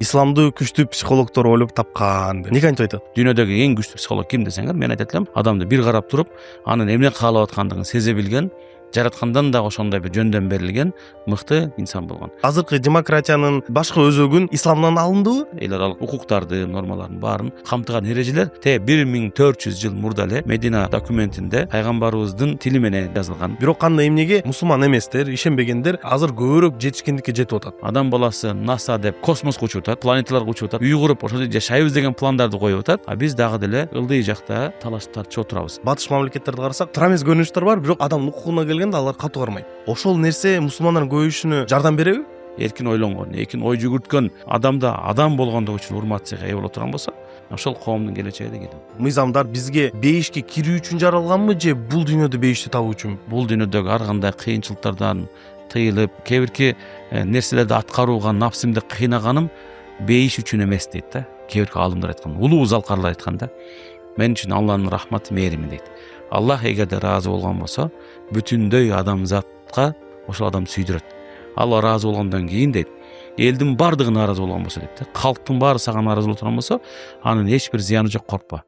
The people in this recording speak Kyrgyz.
исламды күчтүү психологдор ойлоп тапкан деп неге антип айтат? Дүйнөдөгү эң күчтүү психолог ким десеңер, мен айтат элем, адамды бир карап туруп, анын эмне каалап аткандыгын сезе билген, жараткандан да ошондой бир жөндөн берилген мыкты инсан болгон. Азыркы демократиянын башкы өзөгүн исламдан алындыбы? Эл аралык укуктарды, нормаларын баарын камтыган эрежелер 1400 жыл мурда эле Медина документинде пайгамбарыбыздын тили менен жазылган. Бирок кандай эмнеге мусулман эместер, ишенбегендер азыр көбүрөөк жетишкендикке жетип атат? Адам баласы НАСА деп космоско учуп атат, планеталарга учуп атат, үй куруп ошол жашайбыз деген пландарды коюп атат. А биз дагы деле ылдый жакта талаш тартышып отурабыз. Батыш мамлекеттерди карасак, туура эмес көрүнүштөр бар, бирок адамдын укугуна келгенде алар катуу кармайт. Ошол нерсе мусулмандардын көбөйүшүнө жардам береби? Эркин ойлонгон, эркин ой жүгүрткөн адамда адам болгондугу үчүн урмат сыйга ээ боло турган болсо, ошол коомдун келечеги деген. Мыйзамдар бизге бейишке кирүү үчүн жаралганбы же бул дүйнөдө бейишти табуу үчүн? Бул дүйнөдөгү ар кандай кыйынчылыктардан тыйылып, кээ бирки нерселерди аткарууга напсимди кыйнаганым бейиш үчүн эмес дейт да. Кээ бирки аалымдар айткан, улуу залкарлар айткан да. Мен үчүн Алланын рахматы, мээрими дейт. Аллах эгерде ыраазы болгон болсо, бүтүндөй адамзатка ошол адам сүйдүрөт. Алла ыраазы болгондон кийин дейт, элдин бардыгы нааразы болгон болсо дейт да, калктын баары сага нааразы боло турган болсо, анын эч бир зыяны жок, коркпо.